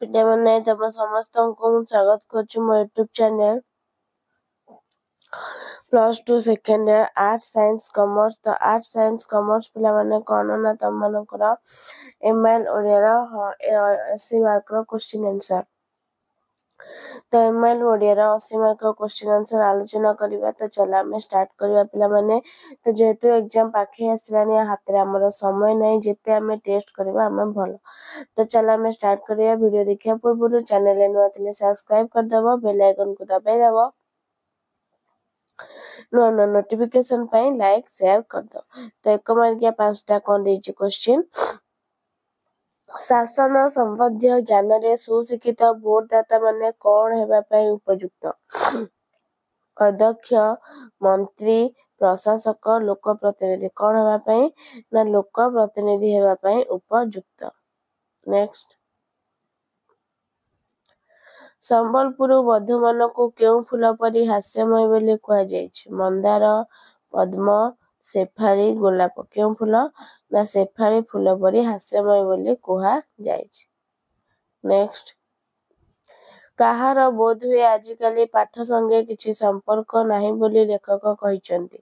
ପିଲାମାନେ ତମ ସମସ୍ତଙ୍କୁ ମୁଁ ସ୍ୱାଗତ କରୁଛି ମୋ YouTube channel +2 second year arts science commerce. ତ ଆର୍ଟ୍ସ ସାଇନ୍ସ କମର୍ସ ପିଲାମାନେ କ'ଣ ନା ତମମାନଙ୍କର MIL ଓଡ଼ିଆର 80 ମାର୍କର କ୍ୱେଶ୍ଚିନ୍ ଆନ୍ସର। ତ MIL ଓଡ଼ିଆର 80 ମାର୍କର କ୍ୱେଶ୍ଚିନ୍ ଆନ୍ସର ଆଲୋଚନା କରିବା। ତ ଚାଲ ଆମେ ଷ୍ଟାର୍ଟ କରିବା ପିଲାମାନେ। ତ ଯେହେତୁ ଏକ୍ଜାମ୍ ପାଖେଇ ଆସିଲାଣି ହାତରେ ଆମର ସମୟ ନାହିଁ, ଯେତେ ଆମେ ଟେଷ୍ଟ କରିବା ଆମେ ଭଲ। ତ ଚାଲ ଆମେ ଷ୍ଟାର୍ଟ କରିବା। ଭିଡ଼ିଓ ଦେଖିବା ପୂର୍ବରୁ ଚ୍ୟାନେଲରେ ନୂଆ ଥିଲେ ସବସ୍କ୍ରାଇବ୍ କରିଦେବ, ବେଲ୍ ଆଇକନ୍କୁ ଦବାଇଦେବ, ନୂଆ ନୂଆ ନୋଟିଫିକେସନ୍ ପାଇଁ ଲାଇକ୍ ସେୟାର କରିଦେବ। ତ 1 ମାର୍କିଆ 5ଟା କ'ଣ ଦେଇଛି କ୍ୱେଶ୍ଚିନ୍। ଶାସନ ସମ୍ବନ୍ଧୀୟ ଜ୍ଞାନରେ ସୁଶିକ୍ଷିତ ଭୋଟଦାତାମାନେ କ'ଣ ହେବା ପାଇଁ ଉପଯୁକ୍ତ? ଅଧ୍ୟକ୍ଷ, ମନ୍ତ୍ରୀ, ପ୍ରଶାସକ, ଲୋକପ୍ରତିନିଧି। କ'ଣ ହେବା ପାଇଁ? ନା ଲୋକପ୍ରତିନିଧି ହେବା ପାଇଁ ଉପଯୁକ୍ତ। ନେକ୍ସଟ, ସମ୍ବଲପୁର ବଧୂମାନଙ୍କୁ କେଉଁ ଫୁଲ ପରି ହାସ୍ୟମୟ ବୋଲି କୁହାଯାଇଛି? ମନ୍ଦାର, ପଦ୍ମ, ଶେଫାଳି, ଗୋଲାପ। କେଉଁ ଫୁଲ? ନା ଶେଫାଳି ଫୁଲ ପରି ହାସ୍ୟମୟ ବୋଲି କୁହାଯାଇଛି। ନେକ୍ସଟ, କାହାର ବୋଧହୁଏ ଆଜିକାଲି ପାଠ ସଙ୍ଗେ କିଛି ସମ୍ପର୍କ ନାହିଁ ବୋଲି ଲେଖକ କହିଛନ୍ତି?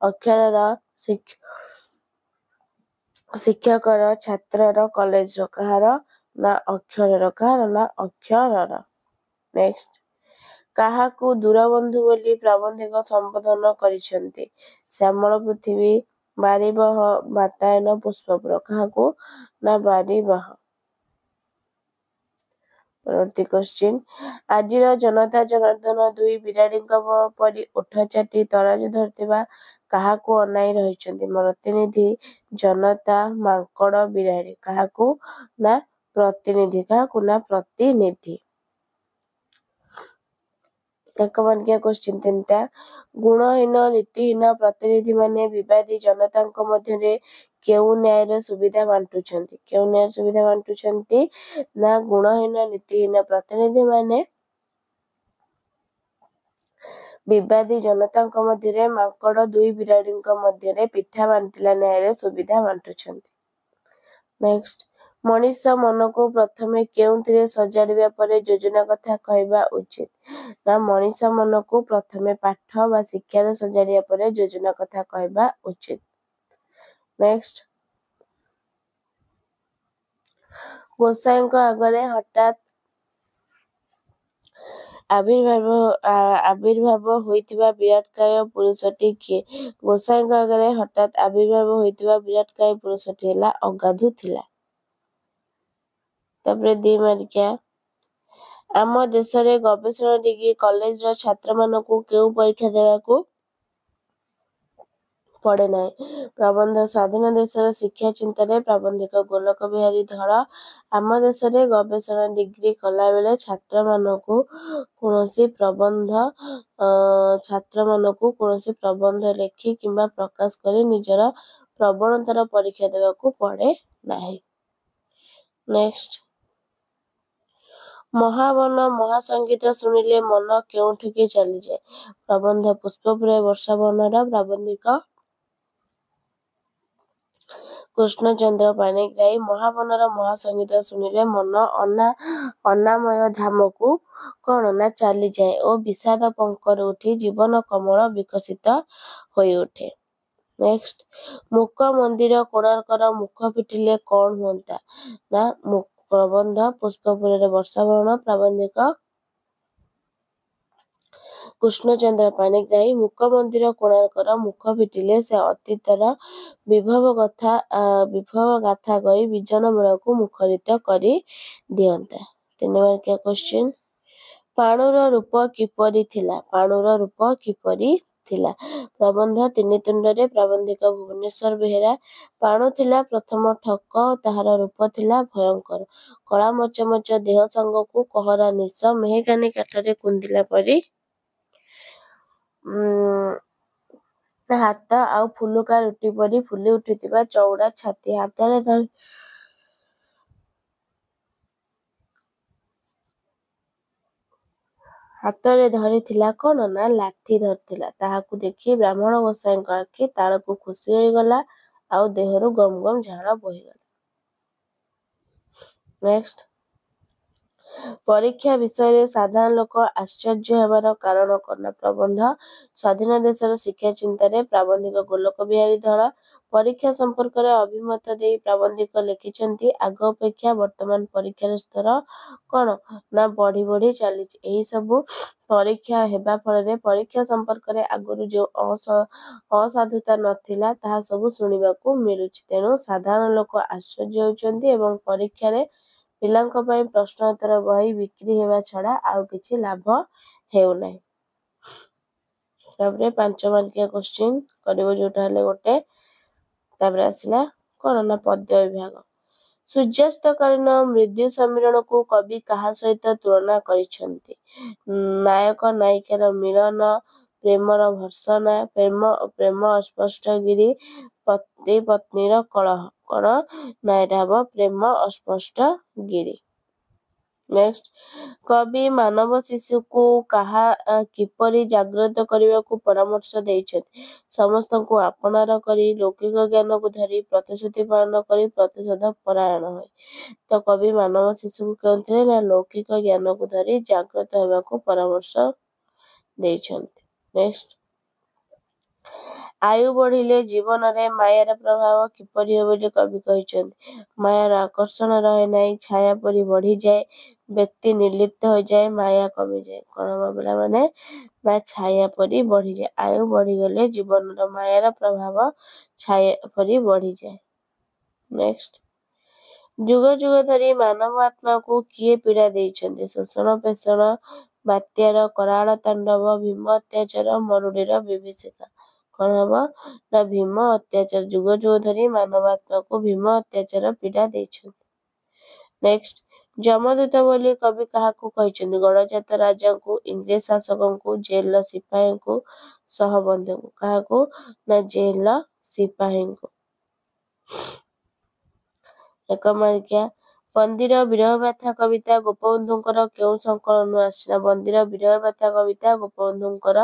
ଅକ୍ଷରର, ଶିକ୍ଷକର, ଛାତ୍ରର, କଲେଜର। କାହାର? ନା ଅକ୍ଷରର। କାହାର? ନା ଅକ୍ଷରର। ନେକ୍ସଟ, କାହାକୁ ଦୂରବନ୍ଧୁ ବୋଲି ପ୍ରବନ୍ଧିକ ସମ୍ବୋଧନ କରିଛନ୍ତି? ଶ୍ୟାମଳ ପୃଥିବୀ, ବାରିବହ, ବାତାୟନ, ପୁଷ୍ପପୁର। କାହାକୁ? ନା ବାରିବହ। ପରବର୍ତ୍ତୀ କ୍ୱେଶ୍ଚିନ୍, ଆଜିର ଜନତା ଜନାର୍ଦ୍ଦନ ଦୁଇ ବିରାଡ଼ିଙ୍କ ପରି ଓଠ ଚାଟି ତରାଜୁ ଧରିଥିବା କାହାକୁ ଅନାଇ ରହିଛନ୍ତି? ପ୍ରତିନିଧି, ଜନତା, ମାଙ୍କଡ଼, ବିରାଡ଼ି। କାହାକୁ? ନା ପ୍ରତିନିଧି। କାହାକୁ? ନା ପ୍ରତିନିଧି। 1 ମାର୍କିଆ କ୍ୱେଶ୍ଚିନ୍ 3ଟା। ଗୁଣହୀନ ନୀତିହୀନ ପ୍ରତିନିଧିମାନେ ବିବାଦୀ ଜନତାଙ୍କ ମଧ୍ୟରେ କେଉଁ ନ୍ୟାୟର ସୁବିଧା ବାଣ୍ଟୁଛନ୍ତି? କେଉଁ ନ୍ୟାୟର ସୁବିଧା ବାଣ୍ଟୁଛନ୍ତି? ନା ଗୁଣହୀନ ନୀତିହୀନ ପ୍ରତିନିଧିମାନେ ବିବାଦୀ ଜନତାଙ୍କ ମଧ୍ୟରେ ମାଙ୍କଡ଼ ଦୁଇ ବିରାଡ଼ିଙ୍କ ମଧ୍ୟରେ ପିଠା ବାଣ୍ଟିଲା ନ୍ୟାୟର ସୁବିଧା ବାଣ୍ଟୁଛନ୍ତି। ନେକ୍ସଟ, ମଣିଷ ମନକୁ ପ୍ରଥମେ କେଉଁଥିରେ ସଜାଡ଼ିବା ପରେ ଯୋଜନା କଥା କହିବା ଉଚିତ? ନା ମଣିଷ ମନକୁ ପ୍ରଥମେ ପାଠ ବା ଶିକ୍ଷାରେ ସଜାଡ଼ିବା ପରେ ଯୋଜନା କଥା କହିବା ଉଚିତ। ନେକ୍ସଟ, ଗୋସାଇଁଙ୍କ ଆଗରେ ହଠାତ୍ ଆବିର୍ଭାବ ହୋଇଥିବା ବିରାଟକାୟ ପୁରୁଷଟି କିଏ? ଗୋସାଇଁଙ୍କ ଆଗରେ ହଠାତ୍ ଆବିର୍ଭାବ ହୋଇଥିବା ବିରାଟକାୟ ପୁରୁଷଟି ହେଲା ଅଗାଧୁ ଥିଲା। ତାପରେ 2 ମାର୍କିଆ, ଆମ ଦେଶରେ ଗବେଷଣା ଡିଗ୍ରୀ କଲେଜର ଛାତ୍ରମାନଙ୍କୁ କେଉଁ ପରୀକ୍ଷା ଦେବାକୁ ପଡ଼େ ନାହିଁ? ପ୍ରବନ୍ଧ, ସ୍ୱାଧୀନ ଦେଶର ଶିକ୍ଷା ଚିନ୍ତାରେ ପ୍ରାବନ୍ଧିକ। ଗୋଲକ ବିହାରୀ ଧଳ, ଆମ ଦେଶରେ ଗବେଷଣା ଡିଗ୍ରୀ କଲାବେଳେ ଛାତ୍ରମାନଙ୍କୁ କୌଣସି ପ୍ରବନ୍ଧ ଲେଖି କିମ୍ବା ପ୍ରକାଶ କରି ନିଜର ପ୍ରବଣତାର ପରୀକ୍ଷା ଦେବାକୁ ପଡ଼େ ନାହିଁ। ନେକ୍ସଟ, ମହାବନ ମହାସଙ୍ଗୀତ ଶୁଣିଲେ ମନ କେଉଁଠିକି ଚାଲିଯାଏ? ପ୍ରବନ୍ଧ, ପୁଷ୍ପପୁର, ବର୍ଷା ବର୍ଣ୍ଣର। ପ୍ରାବନ୍ଧିକ, କୃଷ୍ଣଚନ୍ଦ୍ର ପାଣିଗ୍ରାହୀ। ମହାବନର ମହାସଙ୍ଗୀତ ଶୁଣିଲେ ମନ ଅନାମୟ ଧାମକୁ କ'ଣ? ନା ଚାଲିଯାଏ ଓ ବିଷାଦ ପଙ୍କରୁ ଉଠି ଜୀବନ କମଳ ବିକଶିତ ହୋଇଉଠେ। ନେକ୍ସଟ, ମୂକ ମନ୍ଦିର କୋଣାର୍କର ମୁଖ ଫିଟିଲେ କ'ଣ ହୁଅନ୍ତା? ନା ପ୍ରବନ୍ଧ, ପୁଷ୍ପପୁରରେ ବର୍ଷା ବର୍ଣ୍ଣ। ପ୍ରାବନ୍ଧିକ, କୃଷ୍ଣଚନ୍ଦ୍ର ପାଣିଗ୍ରାହୀ। ମୂକ ମନ୍ଦିର କୋଣାର୍କର ମୁଖ ଫିଟିଲେ ସେ ଅତୀତର ବିଭବ ଗାଥା କହି ବିଜନ ବେଳକୁ ମୁଖରିତ କରି ଦିଅନ୍ତା। 3 ମାର୍କିଆ କ୍ୱେଶ୍ଚିନ୍, ପାଣୁର ରୂପ କିପରି ଥିଲା? ପାଣୁର ରୂପ କିପରି ଥିଲା? ପ୍ରବନ୍ଧ, ତିନି ତୁଣ୍ଡରେ। ପ୍ରାବନ୍ଧିକ, ଭୁବନେଶ୍ୱର ବେହେରା। ପାଣୁ ଥିଲା ପ୍ରଥମ ଠକ, ତାହାର ରୂପ ଥିଲା ଭୟଙ୍କର। କଳା ମଚ ମଚ ଦେହ ସାଙ୍ଗକୁ କହରା ନିଶ, ମେହେଗାନି କାଠରେ କୁନ୍ଦିଲା ପରି ହାତ ଆଉ ଫୁଲୁକା ରୁଟି ପରି ଫୁଲି ଉଠିଥିବା ଚଉଡ଼ା ଛାତି। ହାତରେ ଧରିଥିଲା କ'ଣ? ନା ଲାଠି ଧରିଥିଲା। ତାହାକୁ ଦେଖି ବ୍ରାହ୍ମଣ ଗୋସାଇଁଙ୍କ ଆଖି ତାଳକୁ ଖୁସି ହୋଇଗଲା ଆଉ ଦେହରୁ ଗମ ଗମ ଝାଳ ବୋହିଗଲା। ନେକ୍ସଟ, ପରୀକ୍ଷା ବିଷୟରେ ସାଧାରଣ ଲୋକ ଆଶ୍ଚର୍ଯ୍ୟ ହେବାର କାରଣ କଣ? ପ୍ରବନ୍ଧ ସ୍ୱାଧୀନ ଦେଶର ଶିକ୍ଷା ଚିନ୍ତାରେ ପ୍ରାବନ୍ଧିକ ଗୋଲକ ବିହାରୀ ଧଳ ପରୀକ୍ଷା ସମ୍ପର୍କରେ ଅଭିମତ ଦେଇ ପ୍ରାବନ୍ଧିକ ଲେଖିଛନ୍ତି ଆଗ ଅପେକ୍ଷା ବର୍ତ୍ତମାନ ପରୀକ୍ଷାର ସ୍ତର କଣ ନା ବଢି ବଢି ଚାଲିଛି। ଏହି ସବୁ ପରୀକ୍ଷା ହେବା ଫଳରେ ପରୀକ୍ଷା ସମ୍ପର୍କରେ ଆଗରୁ ଯେଉଁ ଅସାଧୁତା ନଥିଲା ତାହା ସବୁ ଶୁଣିବାକୁ ମିଳୁଛି। ତେଣୁ ସାଧାରଣ ଲୋକ ଆଶ୍ଚର୍ଯ୍ୟ ହେଉଛନ୍ତି ଏବଂ ପରୀକ୍ଷାରେ ପିଲାଙ୍କ ପାଇଁ ପ୍ରଶ୍ନ ଉତ୍ତର ବହି ବିକ୍ରି ହେବା ଛଡା ଆଉ କିଛି ଲାଭ ହେଉନାହିଁ। ତାପରେ 5 ମାର୍କିଆ କୋଶ୍ଚିନ୍ କରିବ ଯୋଉଟା ହେଲେ ଗୋଟେ। ତାପରେ ଆସିଲା କଣ ନା ପଦ୍ୟ ବିଭାଗ। ସୂର୍ଯ୍ୟାସ୍ତକାଳୀନ ମୃଦୁ ସମୀରଣକୁ କବି କାହା ସହିତ ତୁଳନା କରିଛନ୍ତି? ନାୟକ ନାୟିକାର ମିଳନ, ପ୍ରେମର ଭର୍ସନା, ପ୍ରେମ ଅସ୍ପଷ୍ଟ ଗିରି, ପତି ପତ୍ନୀର କଳହ। କଣ ନା ଏଟା ହବ ପ୍ରେମ ଅସ୍ପଷ୍ଟ ଗିରି। ନେକ୍ସଟ, କବି ମାନବ ଶିଶୁକୁ କିପରି ଜାଗ୍ରତ କରିବାକୁ ପରାମର୍ଶ ଦେଇଛନ୍ତି? ସମସ୍ତଙ୍କୁ ଆପଣାର କରି ଲୌକିକ ଜ୍ଞାନକୁ ଧରି ପ୍ରତିଶ୍ରୁତି ପାଳନ କରି ପ୍ରତିଶୋଧ ପରାୟଣ ହୋଇ। ତ କବି ମାନବ ଶିଶୁକୁ କେଉଁଥିରେ ନା ଲୌକିକ ଜ୍ଞାନକୁ ଧରି ଜାଗ୍ରତ ହେବାକୁ ପରାମର୍ଶ ଦେଇଛନ୍ତି। ନେକ୍ସଟ, ଆୟୁ ବଢିଲେ ଜୀବନରେ ମାୟାର ପ୍ରଭାବ କିପରି ହୁଏ ବୋଲି କବି କହିଛନ୍ତି? ମାୟାର ଆକର୍ଷଣ ରହେ ନାହିଁ, ଛାୟା ପରି ବଢିଯାଏ, ବ୍ୟକ୍ତି ନିର୍ଲିପ୍ତ ହୋଇଯାଏ, ମାୟା କମିଯାଏ। କଣ ହବ ପିଲାମାନେ ନା ଛାୟା ପରି ବଢିଯାଏ। ଆୟୁ ବଢିଗଲେ ଜୀବନର ମାୟାର ପ୍ରଭାବ ଛାୟା ପରି ବଢିଯାଏ। ନେକ୍ସଟ, ଯୁଗ ଯୁଗ ଧରି ମାନବ ଆତ୍ମାକୁ କିଏ ପୀଡା ଦେଇଛନ୍ତି? ଶୋଷଣ ପେଷଣ, ବାତ୍ୟାର କରାଳ ତାଣ୍ଡବ, ଭୀମ ଅତ୍ୟାଚାର, ମରୁଡ଼ିର ବିଭୀଷିକା। କଣ ହବ ନା ଭୀମ ଅତ୍ୟାଚାର। ଯୁଗ ଯୁଗ ଧରି ମାନବ ଆତ୍ମାକୁ ଭୀମ ଅତ୍ୟାଚାର ପୀଡା ଦେଇଛନ୍ତି। ନେକ୍ସଟ, ଯମଦୂତ ବୋଲି କବି କାହାକୁ କହିଛନ୍ତି? ଗଡଜାତ ରାଜାଙ୍କୁ, ଇଂରେଜ ଶାସକଙ୍କୁ, ଜେଲର ସିପାହୀଙ୍କୁ, ସହବନ୍ଧୁଙ୍କୁ। କାହାକୁ ନା ଜେଲର ସିପାହୀଙ୍କୁ। 1 ମାର୍କିଆ। ବନ୍ଦୀର ବିରହ ବ୍ୟଥା କବିତା ଗୋପବନ୍ଧୁଙ୍କର କେଉଁ ସଂକଳନରୁ ଆସିଛି? ନା ବନ୍ଦୀର ବିରହ ବ୍ୟଥା କବିତା ଗୋପବନ୍ଧୁଙ୍କର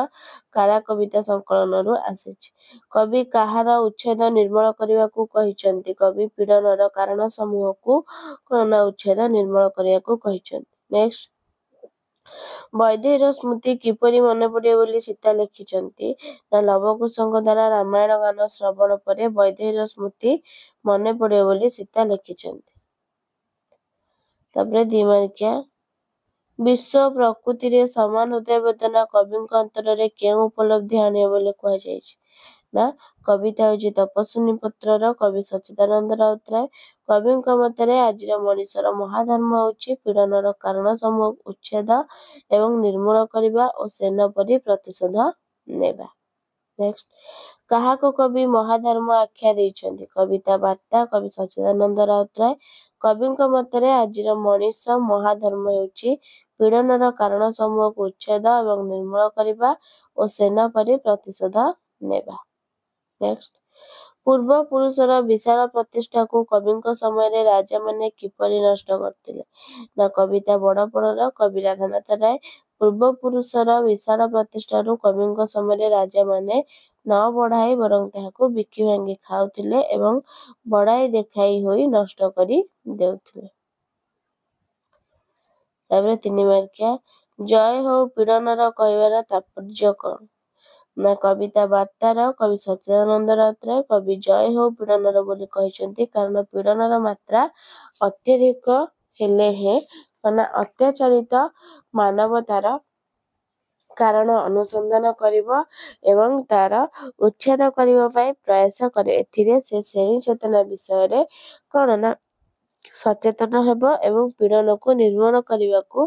କାରା କବିତା ସଂକଳନରୁ ଆସିଛି। କବି କାହାର ଉଚ୍ଛେଦ ନିର୍ମୂଳ କରିବାକୁ କହିଛନ୍ତି? କବି ପୀଡ଼ନର କାରଣ ସମୂହକୁ କଣ ନା ଉଚ୍ଛେଦ ନିର୍ମୂଳ କରିବାକୁ କହିଛନ୍ତି। ନେକ୍ସଟ, ବୈଦେହୀର ସ୍ମୃତି କିପରି ମନେ ପଡିବ ବୋଲି ସୀତା ଲେଖିଛନ୍ତି? ନା ଲବକୁଶଙ୍କ ଦ୍ୱାରା ରାମାୟଣ ଗାନ ଶ୍ରବଣ ପରେ ବୈଦେହୀର ସ୍ମୃତି ମନେ ପଡିବ ବୋଲି ସୀତା ଲେଖିଛନ୍ତି। ତାପରେ 2 ମାର୍କିଆ। ବିଶ୍ୱ ପ୍ରକୃତିରେ ସମାନ ହୃଦୟବେଦନା କବିଙ୍କ ଅନ୍ତରରେ କେଉଁ ଉପଲବ୍ଧି ଆଣିବ ବୋଲି କୁହାଯାଇଛି? ନା କବିତା ହେଉଛି ତପସ୍ୱିନୀ ପତ୍ରର। କବି ସଚ୍ଚିଦାନନ୍ଦ ରାଉତରାୟ। କବିଙ୍କ ମତରେ ଆଜିର ମଣିଷର ମହାଧର୍ମ ହେଉଛି ପୀଡ଼ନର କାରଣ ସମୂହକୁ ଉଚ୍ଛେଦ ଏବଂ ନିର୍ମୂଳ କରିବା ଓ ସେନ ପରି ପ୍ରତିଶୋଧ ନେବା। ନେକ୍ସଟ, କାହାକୁ କବି ମହାଧର୍ମ ଆଖ୍ୟା ଦେଇଛନ୍ତି? କବିତା ବାର୍ତ୍ତା, କବି ସଚ୍ଚିଦାନନ୍ଦ ରାଉତରାୟ। କବିଙ୍କ ମତରେ ଆଜିର ମଣିଷ ମହାଧର୍ମ ହେଉଛି ପୀଡ଼ନର କାରଣ ସମୂହକୁ ଉଚ୍ଛେଦ ଏବଂ ନିର୍ମୂଳ କରିବା ଓ ସେନ ପରି ପ୍ରତିଶୋଧ ନେବା। ନେକ୍ସଟ, ପୂର୍ବ ପୁରୁଷର ବିଶାଳ ପ୍ରତିଷ୍ଠାକୁ କବିଙ୍କ ସମୟରେ ରାଜାମାନେ କିପରି ନଷ୍ଟ କରିଥିଲେ? ନା କବିତା ବଡ଼ପଣର। କବି ରାଧାନାଥ ରାୟ। ପୂର୍ବ ପୁରୁଷର ବିଶାଳ ପ୍ରତିଷ୍ଠାରୁ କବିଙ୍କ ସମୟରେ ରାଜାମାନେ ନ ବଢାଇ ବରଂ ତାହାକୁ ବିକି ଭାଙ୍ଗି ଖାଉଥିଲେ ଏବଂ ବଢାଇ ଦେଖାଇ ହୋଇ ନଷ୍ଟ କରି ଦେଉଥିଲେ। ତାପରେ 3 ମାର୍କିଆ। ଜୟ ହଉ ପୀଡ଼ନର କହିବାର ତାତ୍ପର୍ଯ୍ୟ କଣ? ନା କବିତା ବାର୍ତ୍ତାର। କବି ସଚ୍ଚିଦାନନ୍ଦ ରାଉତରାୟ। କବି ଜୟ ହଉ ପୀଡ଼ନର ବୋଲି କହିଛନ୍ତି କାରଣ ପୀଡ଼ନର ମାତ୍ରା ଅତ୍ୟଧିକ ହେଲେ ନା ଅତ୍ୟାଚାରିତ ମାନବତାର କାରଣ ଅନୁସନ୍ଧାନ କରିବ ଏବଂ ତାର ଉଚ୍ଛେଦ କରିବା ପାଇଁ ପ୍ରୟାସ କରିବ। ଏଥିରେ ସେ ଶ୍ରେଣୀ ଚେତନା ବିଷୟରେ କଣ ନା ସଚେତନ ହେବ ଏବଂ ପୀଡ଼ନକୁ ନିର୍ମୂଳ କରିବାକୁ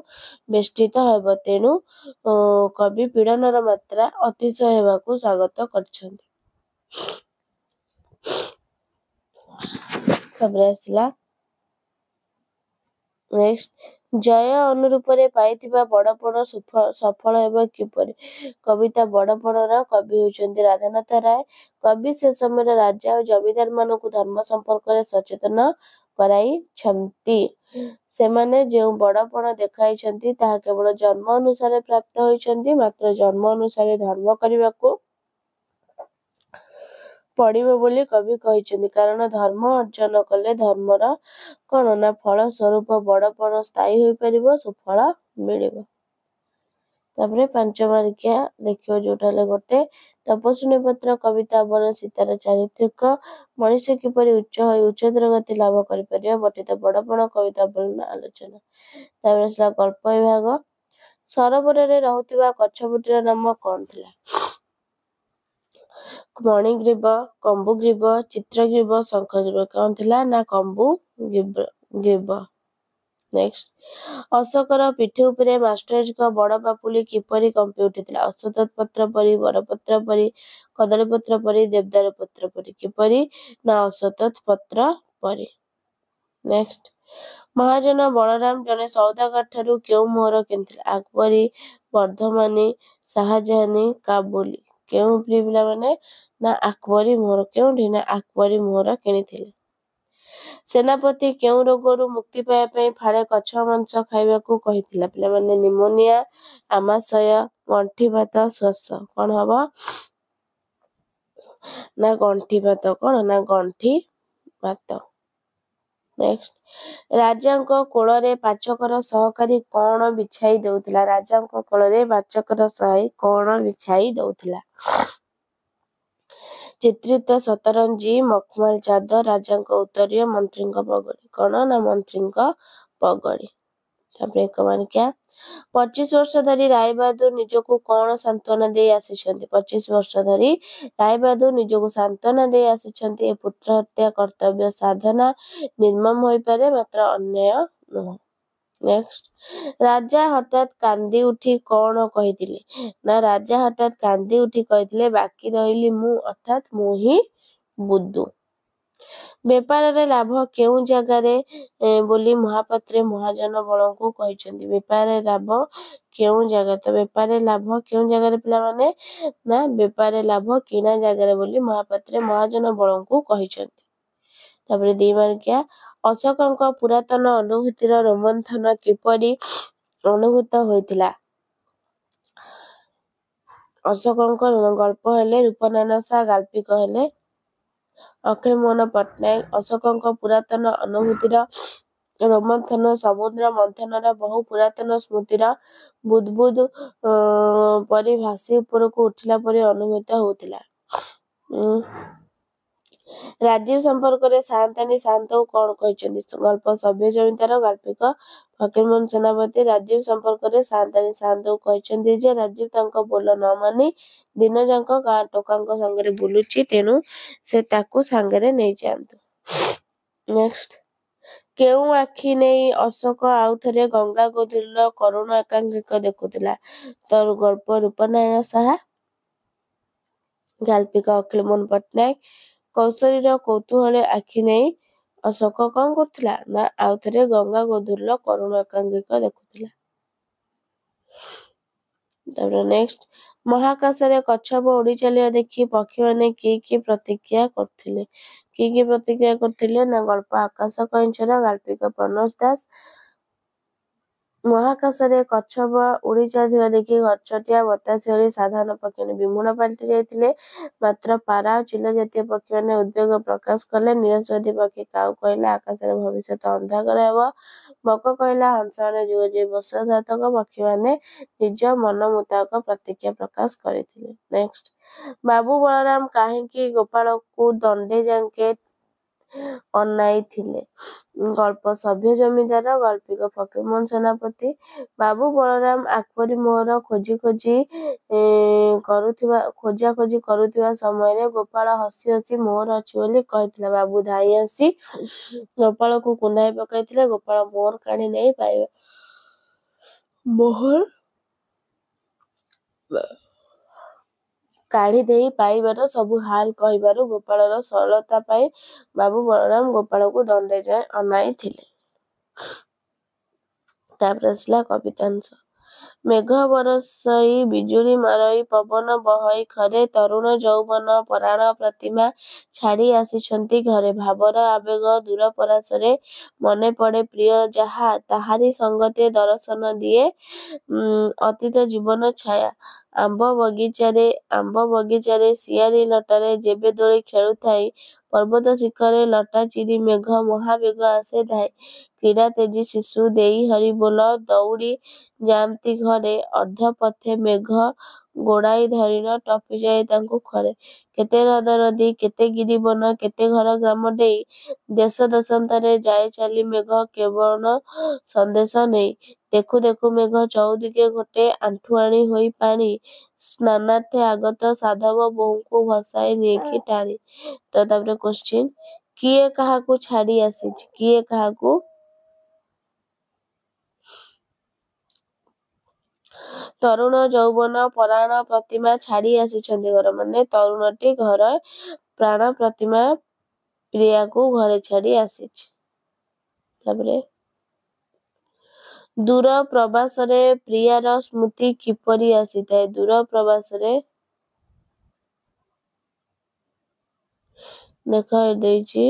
ବେଷ୍ଟିତ ହେବ। ତେଣୁ କବି ପୀଡ଼ନର ମାତ୍ରା ଅତିଶୟ ହେବାକୁ ସ୍ୱାଗତ କରିଛନ୍ତି। ତାପରେ ଆସିଲା ନେକ୍ସଟ, ଜୟ ଅନୁରୂପରେ ପାଇଥିବା ବଡ଼ପଣ ସଫଳ ହେବ କିପରି? କବିତା ବଡ଼ପଣର। କବି ହେଉଛନ୍ତି ରାଧାନାଥ ରାୟ। କବି ସେ ସମୟରେ ରାଜା ଓ ଜମିଦାରମାନଙ୍କୁ ଧର୍ମ ସମ୍ପର୍କରେ ସଚେତନ କରାଇଛନ୍ତି। ସେମାନେ ଯେଉଁ ବଡ଼ପଣ ଦେଖାଇଛନ୍ତି ତାହା କେବଳ ଜନ୍ମ ଅନୁସାରେ ପ୍ରାପ୍ତ ହୋଇଛନ୍ତି। ମାତ୍ର ଜନ୍ମ ଅନୁସାରେ ଧର୍ମ କରିବାକୁ ପଡ଼ିବ ବୋଲି କବି କହିଛନ୍ତି। କାରଣ ଧର୍ମ ଅର୍ଜନ କଲେ ଧର୍ମର କ'ଣ ନା ଫଳ ସ୍ୱରୂପ ବଡ଼ପଣ ସ୍ଥାୟୀ ହୋଇପାରିବ, ସୁଫଳ ମିଳିବ। ତାପରେ 5 ମାର୍କିଆ ଲେଖିବ ଯୋଉଟା ହେଲେ ଗୋଟେ। ତପସ୍ୱିନୀ ପତ୍ର କବିତା ଅବଲମ୍ବନ ସୀତାର ଚାରିତ୍ରିକ ମଣିଷ କିପରି ଉଚ୍ଚ ହୋଇ ଉଚ୍ଚତର ଗତି ଲାଭ କରିପାରିବ ବର୍ଣ୍ଣିତ ବଡ଼ପଣ କବିତା ଅବଲମ୍ବନ ଆଲୋଚନା। ତାପରେ ଆସିଲା ଗଳ୍ପ ବିଭାଗ। ସରୋବରରେ ରହୁଥିବା କଛପଟିର ନାମ କ'ଣ ଥିଲା? ମଣିଗ୍ରୀବ, କମ୍ବୁଗ୍ରୀବ, ଚିତ୍ରଗ୍ରୀବ, ଶଙ୍ଖଗ୍ରୀବ। କ'ଣ ଥିଲା ନା କମ୍ବୁଗ୍ରୀବ। ନେକ୍ସଟ, ଅଶୋକର ପିଠି ଉପରେ ମାଷ୍ଟରଙ୍କ ବଡ଼ ପାପୁଲି କିପରି କମ୍ପି ଉଠିଥିଲା? ଅଶ୍ୱତ୍ଥ ପତ୍ର ପରି, ବରପତ୍ର ପରି, କଦଳୀ ପତ୍ର ପରି, ଦେବଦାରୁ ପତ୍ର ପରି। କିପରି ନା ଅଶ୍ୱତ୍ଥ ପତ୍ର ପରି। ନେକ୍ସଟ, ମହାଜନ ବଳରାମ ଜଣେ ସୌଦାଗର ଠାରୁ କେଉଁ ମୋହର କିଣିଥିଲେ? ଆକବରୀ, ବର୍ଦ୍ଧମାନୀ, ଶାହାଜାହାନୀ, କାବୁଲି। କେଉଁ ପିଲାମାନେ ନା ଆକବରୀ ମୋହର। କେଉଁଠି ନା ଆକବରୀ ମୋହର କିଣିଥିଲେ। ସେନାପତି କେଉଁ ରୋଗରୁ ମୁକ୍ତି ପାଇବା ପାଇଁ ଫାଳେ କଛ ମାଂସ ଖାଇବାକୁ କହିଥିଲା? ପିଲାମାନେ ନିମୋନିଆ, ଆମାଶୟ, ଗଣ୍ଠିବାତ, ଶ୍ୱାସ। କ'ଣ ହବ ନା ଗଣ୍ଠିବାତ। କ'ଣ ନା ଗଣ୍ଠିବାତ। ନେକ୍ସଟ, ରାଜାଙ୍କ କୋଳରେ ପାଚକର ସହକାରୀ କ'ଣ ବିଛାଇ ଦେଉଥିଲା? ରାଜାଙ୍କ କୋଳରେ ପାଚକର ସହାୟୀ କ'ଣ ବିଛାଇ ଦେଉଥିଲା? ଚିତ୍ରିତ ସତରଞ୍ଜି, ମଖମଲ ଚାଦର, ରାଜାଙ୍କ ଉତ୍ତରୀୟ, ମନ୍ତ୍ରୀଙ୍କ ପଗଡ଼ି। କ'ଣ ନା ମନ୍ତ୍ରୀଙ୍କ ପଗଡ଼ି। ତାପରେ 1 ମାର୍କିଆ। 25 ବର୍ଷ ଧରି ରାୟବାହାଦୁର ନିଜକୁ କ'ଣ ସାନ୍ତ୍ୱନା ଦେଇ ଆସିଛନ୍ତି? 25 ବର୍ଷ ଧରି ରାୟବାହାଦୁର ନିଜକୁ ସାନ୍ତ୍ୱନା ଦେଇ ଆସିଛନ୍ତି ଏ ପୁତ୍ର ହତ୍ୟା କର୍ତ୍ତବ୍ୟ ସାଧନା ନିର୍ମମ ହୋଇପାରେ ମାତ୍ର ଅନ୍ୟାୟ ନୁହଁ। ନେକ୍ସଟ, ରାଜା ହଠାତ୍ କାନ୍ଦି ଉଠି କ'ଣ କହିଥିଲେ? ନା ରାଜା ହଠାତ୍ କାନ୍ଦି ଉଠି କହିଥିଲେ ବାକି ରହିଲି ମୁଁ ଅର୍ଥାତ୍ ମୁଁ ହିଁ ବୁଧୁ। ବେପାରରେ ଲାଭ କେଉଁ ଜାଗାରେ ବୋଲି ମହାପାତ୍ରେ ମହାଜନ ବଳଙ୍କୁ କହିଛନ୍ତି? ବେପାରରେ ଲାଭ କେଉଁ ଜାଗା? ତ ବେପାରରେ ଲାଭ କେଉଁ ଜାଗାରେ ପିଲାମାନେ ନା ବେପାରରେ ଲାଭ କିଣା ଜାଗାରେ ବୋଲି ମହାପାତ୍ରେ ମହାଜନ ବଳଙ୍କୁ କହିଛନ୍ତି। ତାପରେ 2 ମାର୍କିଆ। ଅଶୋକଙ୍କ ପୁରାତନ ଅନୁଭୂତିର ରୋମନ୍ଥନ କିପରି ଅନୁଭୂତ ହୋଇଥିଲା? ଅଶୋକଙ୍କ ଗଳ୍ପ ହେଲେ ରୂପନାରାୟଣ ଶାହ, ଗାଳ୍ପିକ ହେଲେ ଅଖିଳ ମୋହନ ପଟ୍ଟନାୟକ। ଅଶୋକଙ୍କ ପୁରାତନ ଅନୁଭୂତିର ରୋମନ୍ଥନ ସମୁଦ୍ର ମନ୍ଥନର ବହୁ ପୁରାତନ ସ୍ମୃତିର ବୁଦ୍ ବୁଦ୍ ପରି ଭାସି ଉପରକୁ ଉଠିଲା ପରି ଅନୁଭୂତ ହେଉଥିଲା। ରାଜୀବ ସମ୍ପର୍କରେ ସାଆନ୍ତାଣୀ ସାଆନ୍ତଙ୍କୁ କ'ଣ କହିଛନ୍ତି? ଗଳ୍ପ ସଭ୍ୟ ଜମିଦାର, ଗାଳ୍ପିକ ଫକୀରମୋହନ ସେନାପତି। ରାଜୀବ ସମ୍ପର୍କରେ ସାଆନ୍ତାଣୀ ସାଆନ୍ତଙ୍କୁ କହିଛନ୍ତି ଯେ ରାଜୀବ ତାଙ୍କ ବୋଲ ନ ମାନି ଦିନଯାକ ଗାଁ ଟୋକାଙ୍କ ସାଙ୍ଗରେ ବୁଲୁଛି, ତେଣୁ ସେ ତାକୁ ସାଙ୍ଗରେ ନେଇଯାଆନ୍ତୁ। ନେକ୍ସଟ, କେଉଁ ଆଖି ନେଇ ଅଶୋକ ଆଉ ଥରେ ଗଙ୍ଗା ଗୋଧୂଳିର କରୁଣ ଏକାଙ୍କିକା ଦେଖୁଥିଲା? ତ ଗଳ୍ପ ରୂପନାରାୟଣ ଶାହା, ଗାଳ୍ପିକ ଅଖିଳ ମୋହନ ପଟ୍ଟନାୟକ। କୌଶଳୀର କୌତୂହଳୀ ଆଖି ନେଇ ଅଶୋକ କ'ଣ କରୁଥିଲା? ନା ଆଉ ଥରେ ଗଙ୍ଗା ଗୋଧୂଳିର କରୁଣ ଏକାଙ୍କିକା ଦେଖୁଥିଲା। ତାପରେ ନେକ୍ସଟ, ମହାକାଶରେ କଚ୍ଛପ ଉଡ଼ି ଚାଲିବା ଦେଖି ପକ୍ଷୀମାନେ କି ପ୍ରତିକ୍ରିୟା କରୁଥିଲେ? କି ପ୍ରତିକ୍ରିୟା କରୁଥିଲେ? ନା ଗଳ୍ପ ଆକାଶ କଇଁଛର, ଗାଳ୍ପିକ ପ୍ରଣସ ଦାସ। ମହାକାଶରେ କଚ୍ଛପ ଉଡ଼ି ଚାଲିଥିବା ଦେଖି ଘରଚଟିଆ, ବତାସୀ ଭଳି ସାଧାରଣ ପକ୍ଷୀମାନେ ବିମୂଢ଼ ପାଲଟି ଯାଇଥିଲେ। ମାତ୍ର ପାରା ଓ ଚିଲ ଜାତୀୟ ପକ୍ଷୀମାନେ ଉଦ୍ବେଗ ପ୍ରକାଶ କଲେ। ନିରାଶବାଦୀ ପକ୍ଷୀ କାଉ କହିଲା ଆକାଶରେ ଭବିଷ୍ୟତ ଅନ୍ଧକାର ହେବ। ବକ କହିଲା ହଂସମାନେ ଯୁଗ ଯୁଗ ବସିବ। ସାର୍ଥକ ପକ୍ଷୀମାନେ ନିଜ ମନ ମୁତାବକ ପ୍ରତିକ୍ରିୟା ପ୍ରକାଶ କରିଥିଲେ। ନେକ୍ସଟ, ବାବୁ ବଳରାମ କାହିଁକି ଗୋପାଳକୁ ଦଣ୍ଡେ ଯାକେ ଅନାଇଥିଲେ? ଗଳ୍ପ ସଭ୍ୟ ଜମିଦାର, ଗାଳ୍ପିକ ଫକୀରମୋହନ ସେନାପତି। ବାବୁ ବଳରାମ ଆକବରୀ ମୋହର ଖୋଜାଖୋଜି କରୁଥିବା ସମୟରେ ଗୋପାଳ ହସି ହସି ମୋହର ଅଛି ବୋଲି କହିଥିଲା। ବାବୁ ଧାଇଁ ଆସି ଗୋପାଳକୁ କୁଣ୍ଢାଇ ପକାଇଥିଲେ। ଗୋପାଳ ମୋହର କାଢ଼ି ନେଇ କାଢ଼ି ଦେଇ ପାଇବାର ସବୁ ହାଲ କହିବାରୁ ଗୋପାଳର ସରଳତା ପାଇଁ ବାବୁ ବଳରାମ ଗୋପାଳକୁ ଦଣ୍ଡେ ଯାଏ ଅନାଇଥିଲେ। ତାପରେ ଆସିଲା କବିତାଂଶ। ମେଘ ବରଷଇ ବିଜୁଳି ମାରଇ ପବନ ବହଇ ଖରେ ତରୁଣ ଯୌବନ ପରାଣ ପ୍ରତିମା ଛାଡ଼ି ଆସିଛନ୍ତି ଘରେ। ଭାବର ଆବେଗ ଦୂର ପରାଶରେ ମନେ ପଡ଼େ ପ୍ରିୟ ଯାହା ତାହାରି ସଙ୍ଗତେ ଦର୍ଶନ ଦିଏ ଅତୀତ ଜୀବନ ଛାୟା। ଆମ୍ବ ବଗିଚାରେ ଶିଆଳି ଲଟାରେ ଯେବେ ଦୋଳି ଖେଳୁଥାଇ ପର୍ବତ ଶିଖରେ ଲଟା ଚିରି ମେଘ ମହାବେଗ ଆସେ ଧାଇଁ। କ୍ରୀଡ଼ା ତେଜୀ ଶିଶୁ ଦେଇ ହରିବୋଲ ଦଉଡ଼ି ଯାଆନ୍ତି ଘରେ ଅର୍ଦ୍ଧ ପଥେ ମେଘ ଗୋଡ଼ାଇ ଧରିଣ ଟପିଯାଏ ତାଙ୍କୁ ଖରେ। କେତେ ହ୍ରଦ ନଦୀ କେତେ ଗିରିବନ କେତେ ଘର ଗ୍ରାମ ଡେଇଁ ଦେଶ ଦେଶାନ୍ତରେ ଯାଏ ଚାଲି ମେଘ କେବଳ ସନ୍ଦେଶ ନେଇ। ଦେଖୁ ଦେଖୁ ମେଘ ଚଉଦିଗେ ଘୋଟେ ଆଣ୍ଠୁଆଣି ହୋଇ ପାଣି ସ୍ନାନାର୍ଥେ ଆଗତ ସାଧବ ବୋହୂଙ୍କୁ ଭସାଇ ନିଏକି ଟାଣି। ତ ତାପରେ କୋଶ୍ଚିନ୍ କିଏ କାହାକୁ ଛାଡ଼ି ଆସିଛି? କିଏ କାହାକୁ? ତରୁଣ ଯୌବନ ପରାଣ ପ୍ରତିମା ଛାଡ଼ି ଆସିଛନ୍ତି ଘର ମାନେ ତରୁଣଟି ଘର ପ୍ରାଣ ପ୍ରତିମା ପ୍ରିୟାକୁ ଘରେ ଛାଡ଼ି ଆସିଛି। ତାପରେ ଦୂର ପ୍ରବାସରେ ପ୍ରିୟାର ସ୍ମୃତି କିପରି ଆସିଥାଏ? ଦୂର ପ୍ରବାସରେ ଦେଖ ଦେଇଛି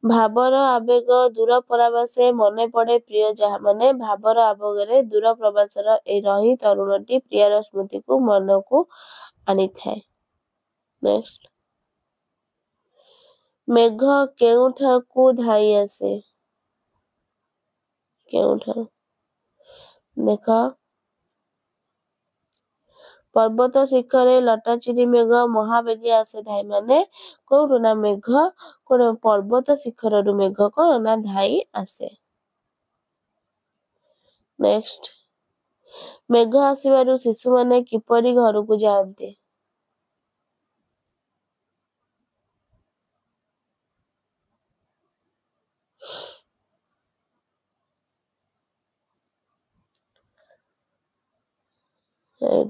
ଭାବର ଆବେଗ ଦୂର ପରାବାସେ ମନେ ପଡ଼େ ପ୍ରିୟ ଯାହା ମାନେ ଭାବର ଆବେଗରେ ଦୂର ପ୍ରବାସର ରହି ତରୁଣଟି ପ୍ରିୟାର ସ୍ମୃତିକୁ ମନକୁ ଆଣିଥାଏ। ନେକ୍ସଟ ମେଘ କେଉଁଠାକୁ ଧାଇଁ ଆସେ? କେଉଁଠାରୁ? ଦେଖ ପର୍ବତ ଶିଖରେ ଲଟା ଚିରି ମେଘ ମହାବେଗେ ଆସେ ଧାଇଁ ମାନେ କୋଉଠୁ ନା ମେଘ କଣ ପର୍ବତ ଶିଖରରୁ ମେଘ କଣ ନା ଧାଇଁ ଆସେ। ନେକ୍ସଟ ମେଘ ଆସିବାରୁ ଶିଶୁମାନେ କିପରି ଘରକୁ ଯାଆନ୍ତି?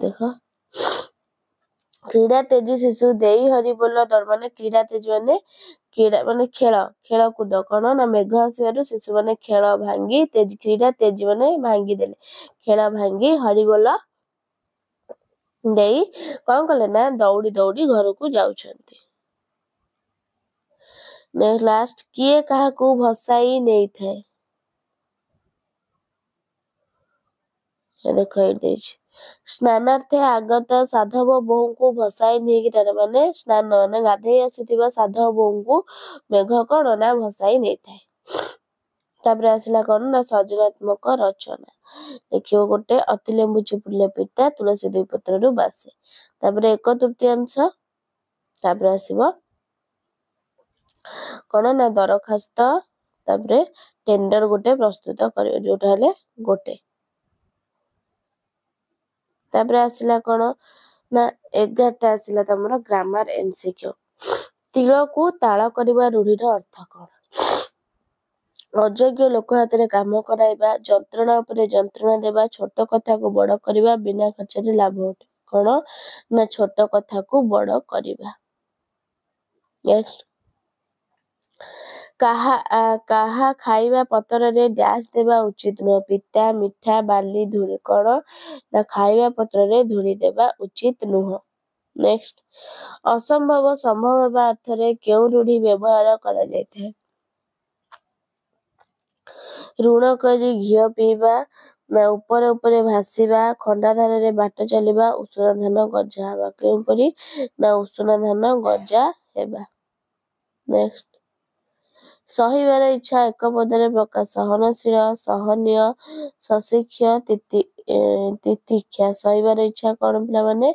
ଦେଖ କ୍ରୀଡ଼ା ତେଜୀ ଶିଶୁ ଦେଇ ହରିବୋଲ ମାନେ କ୍ରୀଡ଼ା ତେଜୀ ମାନେ କ୍ରୀଡ଼ା ମାନେ ଖେଳକୁଦ କଣ ନା ମେଘ ଆସିବାରୁ ଶିଶୁମାନେ ଖେଳ ଭାଙ୍ଗି କ୍ରୀଡ଼ା ତେଜୀ ମାନେ ଭାଙ୍ଗିଦେଲେ ଖେଳ ଭାଙ୍ଗି ହରିବୋଲ ଦେଇ କଣ କଲେ ନା ଦୌଡ଼ି ଦୌଡ଼ି ଘରକୁ ଯାଉଛନ୍ତି। ଲାଷ୍ଟ କିଏ କାହାକୁ ଭସାଇ ନେଇଥାଏ? ଦେଖ ଏଇଠି ଦେଇଛି ସ୍ନାନାର୍ଥେ ଆଗତ ସାଧବ ବୋହୂଙ୍କୁ ଭସାଇ ନେଇକି ଟାଣେ ମାନେ ସ୍ନାନ ମାନେ ଗାଧେଇ ଆସିଥିବା ସାଧବ ବୋହୂଙ୍କୁ ମେଘ କଣ ନା ଭସାଇ ନେଇଥାଏ। ତାପରେ ଆସିଲା କଣ ନା ସୃଜନାତ୍ମକ ରଚନା ଲେଖିବ ଗୋଟେ ଅତି ଲେମ୍ବୁ ଚିପୁଡ଼ିଲେ ପିତା ତୁଳସୀ ଦୁଇ ପତ୍ରରୁ ବାସେ। ତାପରେ 1/3 ତାପରେ ଆସିବ କଣ ନା ଦରଖାସ୍ତ ତାପରେ ଟେଣ୍ଡର ଗୋଟେ ପ୍ରସ୍ତୁତ କରିବ ଯୋଉଟା ହେଲେ ଗୋଟେ। ତାପରେ ଆସିଲା କଣ ନା 11ଟା ଆସିଲା ତମର ଗ୍ରାମାର MCQ। ତିଳକୁ ତାଳ କରିବା ରୂଢିର ଅର୍ଥ କଣ? ଅଯୋଗ୍ୟ ଲୋକ ହାତରେ କାମ କରାଇବା ଯନ୍ତ୍ରଣା ଉପରେ ଯନ୍ତ୍ରଣା ଦେବା ଛୋଟ କଥାକୁ ବଡ଼ କରିବା ବିନା ଖର୍ଚ୍ଚରେ ଲାଭ ଉଠେ କଣ ନା ଛୋଟ କଥାକୁ ବଡ଼ କରିବା। ନେକ୍ସଟ କାହା ଖାଇବା ପତ୍ରରେ ଡ୍ୟାସ୍ ଦେବା ଉଚିତ ନୁହଁ? ପିତା ମିଠା ବାଲି ଧୂଳି କଣ ନା ଖାଇବା ପତ୍ରରେ ଧୂଳି ଦେବା ଉଚିତ ନୁହଁ। ନେକ୍ସଟ ଅସମ୍ଭବ ସମ୍ଭବ ହେବା ଅର୍ଥରେ କେଉଁ ରୂଢି ବ୍ୟବହାର କରାଯାଇଥାଏ? ଋଣ କରି ଘିଅ ପିଇବା ନା ଉପରେ ଉପରେ ଭାସିବା ଖଣ୍ଡା ଧାରରେ ବାଟ ଚାଲିବା ଉଷୁନା ଧାନ ଗଜା ହେବା କେଉଁପରି ନା ଉଷୁନା ଧାନ ଗଜା ହେବା। ନେକ୍ସଟ ସହିବାର ଇଚ୍ଛା ଏକ ପଦରେ ପ୍ରକାଶ ସହନଶୀଳ ସହନୀୟ ସଶିକ୍ଷ ତିତିକ୍ଷା। ସହିବାର ଇଚ୍ଛା କଣ ପିଲାମାନେ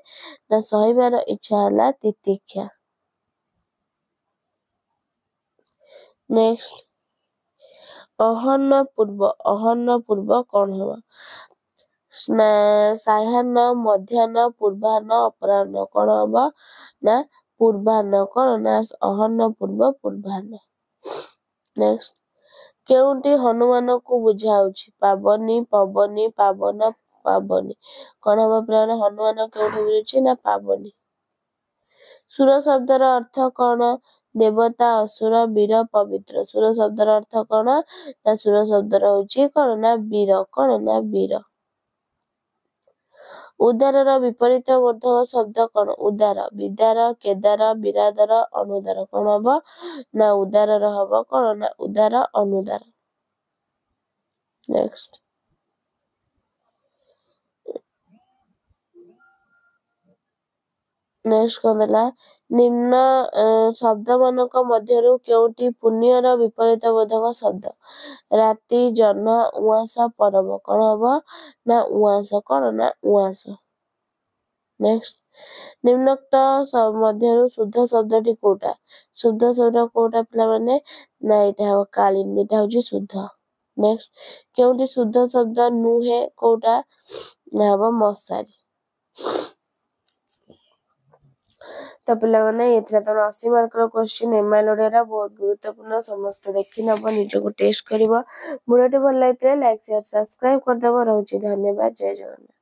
ନା ସହିବାର ଇଚ୍ଛା ହେଲା ତିତିକ୍ଷା। ନେକ୍ସଟ ଅହନ ପୂର୍ବ କଣ ହବ? ସାୟାହ୍ନ ମଧ୍ୟାହ୍ନ ପୂର୍ବାହ୍ନ ଅପରାହ୍ନ କଣ ହବ ନା ପୂର୍ବାହ୍ନ କଣ ନା ଅହନ ପୂର୍ବ ପୂର୍ବାହ୍ନ। ନେକ୍ସଟ କେଉଁଟି ହନୁମାନଙ୍କୁ ବୁଝାଉଛି? ପାବନି ପବନି ପାବନ ପାବନି କଣ ହବ ପିଲାମାନେ ହନୁମାନ କେଉଁଠି ବୁଝୁଛି ନା ପାବନି। ସୁର ଶବ୍ଦର ଅର୍ଥ କଣ? ଦେବତା ଅସୁର ବୀର ପବିତ୍ର। ସୁର ଶବ୍ଦର ଅର୍ଥ କଣ ନା ସୁର ଶବ୍ଦର ହଉଛି କଣ ନା ବୀର କଣ ନା ବୀର। ଉଦାରର ବିପରୀତ ବୋଧକ ଶବ୍ଦ କଣ? ଉଦାର, ବିଦାର, କେଦାର, ବିରାଦର, ଅନୁଦାର। କଣ ହବ ନା ଉଦାରର ହବ କଣ ନା ଉଦାର, ଅନୁଦାର। ନେକ୍ସଟ କଣ ଦେଲା? ନିମ୍ନ ଶବ୍ଦମାନଙ୍କ ମଧ୍ୟରୁ କେଉଁଟି ପୁଣ୍ୟର ବିପରୀତ ବୋଧକ ଶବ୍ଦ? ରାତି, ଜହ୍ନ, ଉଆଁସ, ପରବ। କଣ ହବ ନା ଉଆଁସ। କଣ ନା ଉଆଁସ। ନେକ୍ସଟ ନିମ୍ନୋକ୍ତ ମଧ୍ୟରୁ ଶୁଦ୍ଧ ଶବ୍ଦଟି କୋଉଟା? ଶୁଦ୍ଧ ଶବ୍ଦ କୋଉଟା ପିଲାମାନେ? ନା ଏଇଟା ହବ କାଳିନ୍ଦୀ। ଏଇଟା ହଉଛି ଶୁଦ୍ଧ। ନେକ୍ସଟ କେଉଁଠି ଶୁଦ୍ଧ ଶବ୍ଦ ନୁହେଁ? କୋଉଟା ନା ହବ ମଶାରୀ। ତ ପିଲାମାନେ ଏଥିରେ ତମର 80 ମାର୍କର କ୍ୱେଶ୍ଚିନ୍ ଏମଆଇଏଲ୍ ଓଡ଼ିଆର ବହୁତ ଗୁରୁତ୍ୱପୂର୍ଣ୍ଣ। ସମସ୍ତେ ଦେଖି ନେବ, ନିଜକୁ ଟେଷ୍ଟ କରିବ। ଭିଡ଼ିଓଟି ଭଲ ଲାଗିଥିଲେ ଲାଇକ୍, ସେୟାର, ସବସ୍କ୍ରାଇବ କରିଦେବ। ରହୁଛି ଧନ୍ୟବାଦ। ଜୟ ଜଗନ୍ନାଥ।